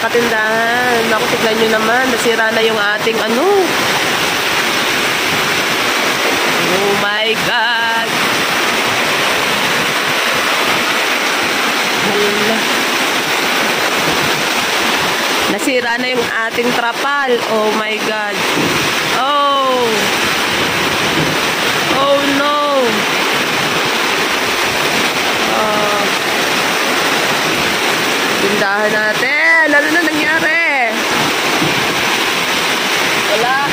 katindahan. Naku, tignan nyo naman. Nasira na yung ating ano. Oh my God. Hala. Nasira na yung ating trapal. Oh my God. Oh. Oh no. Oh. Tindahan natin. Ano na nangyari? Wala.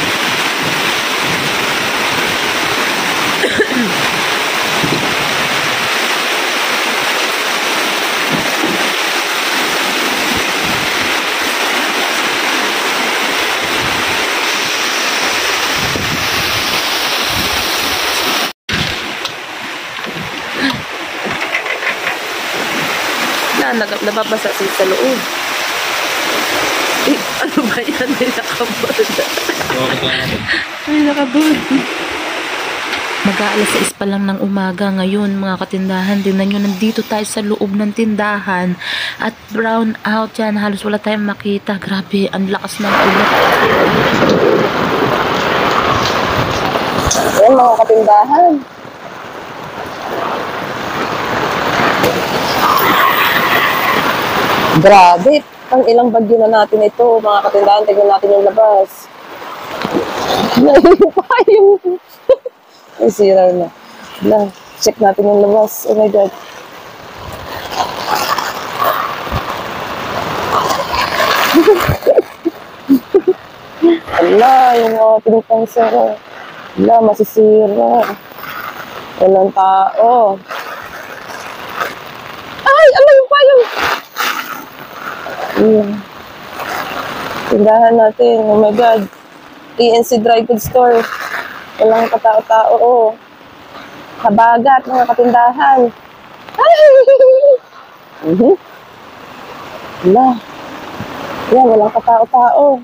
Nababasa sa loob. Eh, ano ba yan? May nakabod. May nakabod. Mag-aalas 6 pa lang ng umaga ngayon mga katindahan. Tingnan nyo, nandito tayo sa loob ng tindahan. At brown out yan. Halos wala tayong makita. Grabe, ang lakas ng ulan. Ayan mga katindahan. Grabe, pang ilang bagyo na natin ito, mga katindahan. Tignan natin yung labas. Pa yung... Ay, sira na. Wala, check natin yung labas. Oh my God. Wala, yung ating pangsara. Wala, masisira. Walang tao. Ay, ano yung payong? Tindahan natin. Oh my God. ENC Dry Goods Store. Walang katao-tao. Oh. Habagat mga katindahan. Ay! Wala. Yan, walang katao-tao.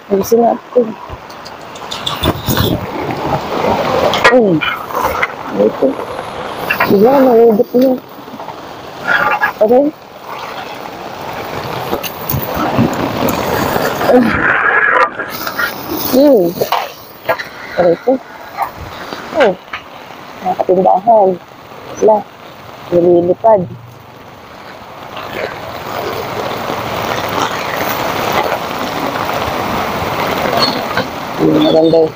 Ayusin natin. Ito. Wala, nangubot niya. Okay. Ito. Oh. Mga katindahan. Wala. Nililipad. Maganda eh.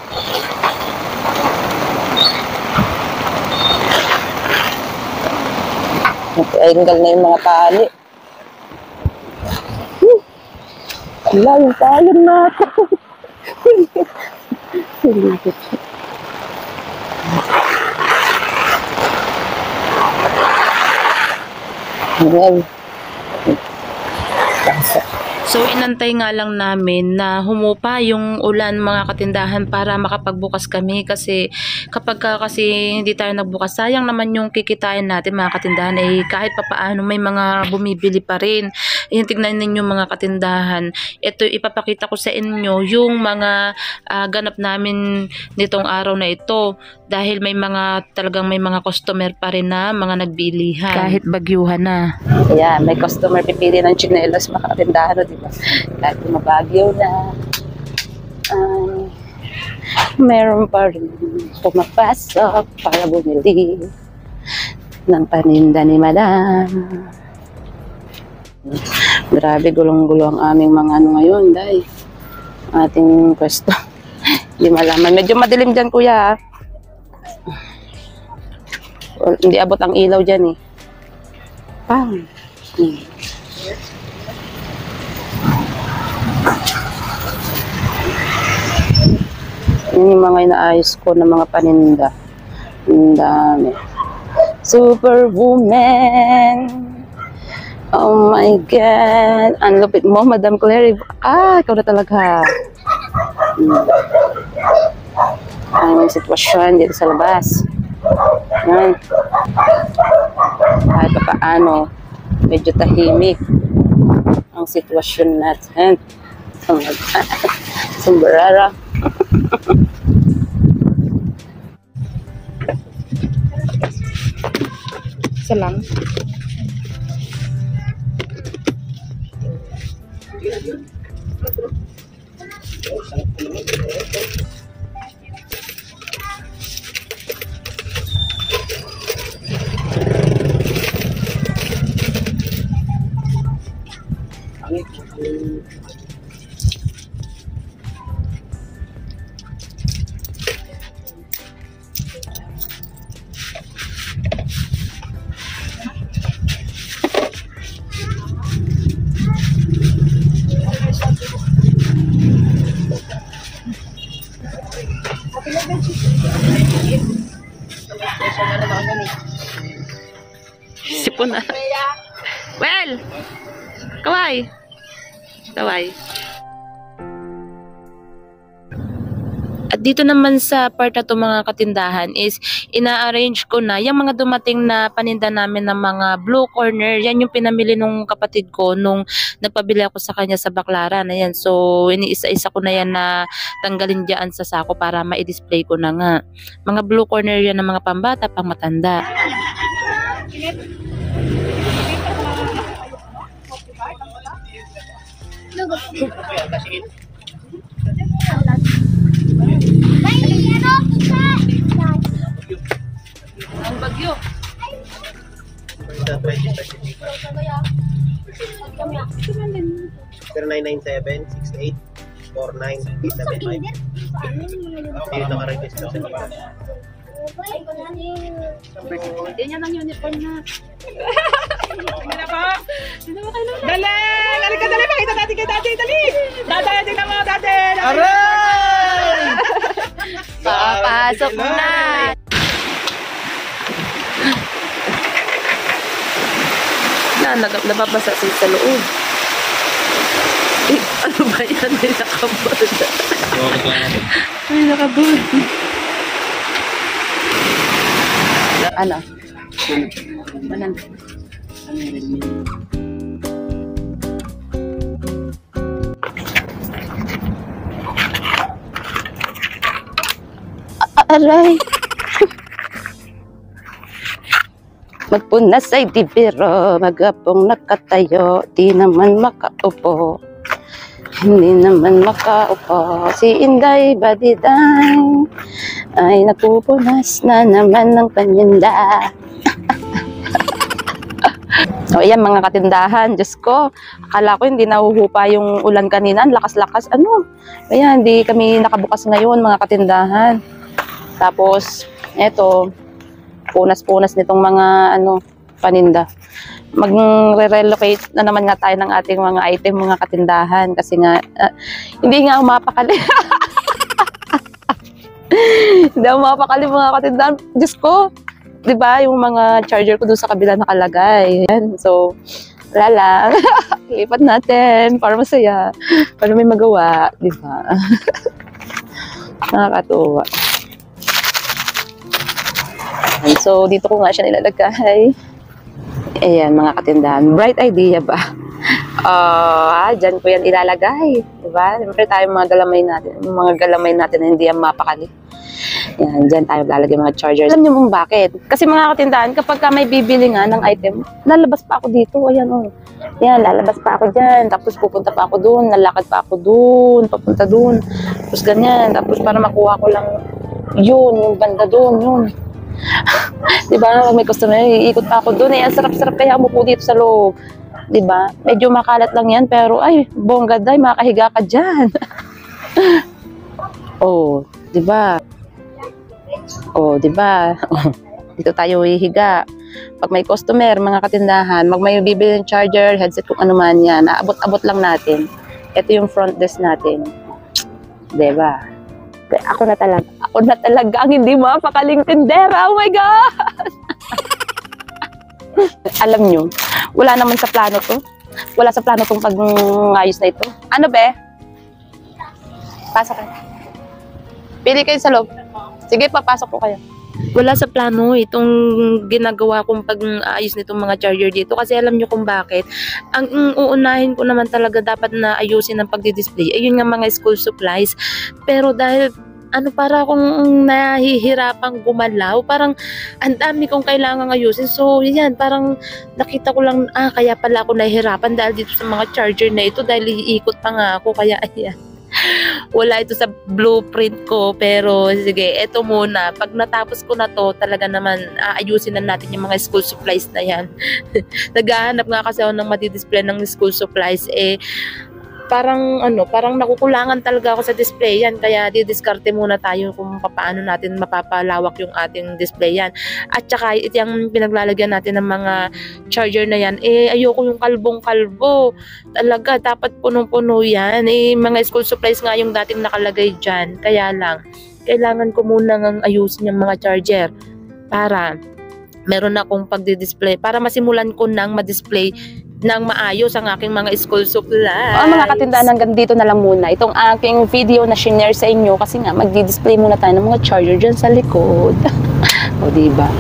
Nag-ainggal na yung mga tali. Wala yung tali natin. Ayan. So inantay nga lang namin na humupa yung ulan mga katindahan para makapagbukas kami kasi kapag kasi hindi tayo nagbukas sayang naman yung kikitain natin mga katindahan eh kahit papaano may mga bumibili pa rin. Ayan, tignan ninyo mga katindahan. Ito ipapakita ko sa inyo yung mga ganap namin nitong araw na ito dahil may mga talagang may mga customer pa rin na mga nagbilihan kahit bagyuhan na. Ayan, may customer pipili ng chinelos mga katindahan, diba? Kahit mabagyo na meron pa rin pumapasok para bumili ng paninda ni Madam. Grabe, gulong-gulo ang aming mga ano ngayon, dahil ating pwesto. Hindi malaman. Medyo madilim dyan, kuya. Hindi abot ang ilaw dyan eh. Pang. Yun yung mga inaayos ko ng mga paninda. Ang dami. Superwoman. Oh my God. Ang lupit mo, Madam Claire. Ah, ikaw na talaga. Ang sitwasyon dito sa labas. Yan. Kahit pa paano, medyo tahimik ang sitwasyon natin. Oh my God. Sombrero. Isa lang. Sipon na. Well! Kaway! Kaway. At dito naman sa part na to mga katindahan is ina-arrange ko na yung mga dumating na paninda namin ng mga blue corner. Yan yung pinamili nung kapatid ko nung nagpabili ako sa kanya sa Baclaran. Ayan. So iniisa-isa ko na yan na tanggalin dyan sa sako para ma-display ko na nga. Mga blue corner yan ng mga pambata, pang matanda. Ang bagyo. 0997-68-49-75. Hindi nakaregister sa labas. Yan ang uniform na. Dali! Dali ka, dali! Pakita natin kay dati, dali! Dadaya din ang mga dati! Aray! Papasok na! Nababasa siya sa loob. Eh, ano ba yan? May nakabod. May nakabod. Ano? Manan. Aray. Magpunas ay di biro, magapong nakatayo, di naman makaupo. Hindi naman makaupo, si Inday Badiday ay napupunas na naman ng paninda. O ayan mga katindahan, Diyos ko, akala ko hindi nahuhupa yung ulan kanina, lakas-lakas, ano. Kaya hindi kami nakabukas ngayon mga katindahan. Tapos, eto, punas-punas nitong mga ano paninda. Magre-relocate na naman nga tayo ng ating mga item, mga katindahan kasi nga hindi nga umapakali. Hindi umapakali mga katindahan. Diyos ko, 'di ba, yung mga charger ko doon sa kabila nakalagay. Yan. So, wala lang. Lipat natin para masaya, para may magawa, 'di ba? Nakakatuwa. So, dito ko nga siya nilalagay. Ayan, mga katindahan. Bright idea ba? Dyan ko yan ilalagay. Diba? Siyempre tayo mga galamay natin. Mga galamay natin na hindi yan mapakali. Yan, dyan tayo lalagay mga chargers. Alam niyo kung bakit? Kasi mga katindahan, kapag ka may bibili nga ng item, lalabas pa ako dito. Ayan, oh. Yan, lalabas pa ako dyan. Tapos pupunta pa ako dun. Lalakad pa ako dun. Papunta dun. Tapos ganyan. Tapos para makuha ko lang yun, yung banda dun, yun. Diba, may customer, iikot pa ako doon. Ang sarap-sarap kaya umupo dito sa loob. Diba, medyo makalat lang yan, pero ay, bongga day, makahiga ka dyan. Oh, diba? Oh, diba? Dito tayo hihiga. Pag may customer, mga katindahan, may bibili ng charger, headset, kung ano man yan, naabot-abot lang natin. Ito yung front desk natin. Diba? Ako na talaga ang hindi mapakaling tindera. Oh my God! Alam nyo, wala naman sa plano to. Wala sa plano tong pag-ayos na ito. Ano be? Pasok kayo. Pili kayo sa loob. Sige, papasok po kayo. Wala sa plano itong ginagawa kong pag-ayos nitong mga charger dito. Kasi alam nyo kung bakit. Ang uunahin ko naman talaga dapat na ayusin ang pagdi-display. Ayun nga mga school supplies. Pero dahil para akong nahihirapang gumalaw. Parang ang dami kong kailangan ayusin. So, yan, parang nakita ko lang, kaya pala ako nahihirapan dahil dito sa mga charger na ito dahil iikot pa nga ako. Kaya, ayan. Wala ito sa blueprint ko. Pero, sige, eto muna. Pag natapos ko na to, talaga naman, aayusin na natin yung mga school supplies na yan. Naghahanap nga kasi ako ng madi-display ng school supplies. Parang nakukulangan talaga ako sa display yan, kaya didiskarte muna tayo kung paano natin mapapalawak yung ating display yan. At saka yung pinaglalagyan natin ng mga charger na yan, ayoko yung kalbong-kalbo talaga, dapat punong-puno yan. Mga school supplies nga yung dating nakalagay dyan, kaya lang kailangan ko muna ng ayusin yung mga charger para meron akong pagdi-display, para masimulan ko nang ma-display ng maayos ang aking mga school supplies. Mga katindahan, hanggang dito na lang muna itong aking video na shinare sa inyo kasi nga magdi-display muna tayo ng mga charger dyan sa likod. O diba?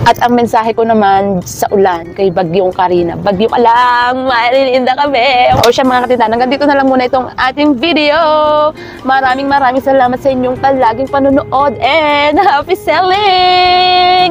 At ang mensahe ko naman sa ulan kay Bagyong Karina, Bagyo ka lang, marilinda kami. O siya mga katindahan, hanggang dito na lang muna itong ating video. Maraming salamat sa inyong palaging panonood and happy selling!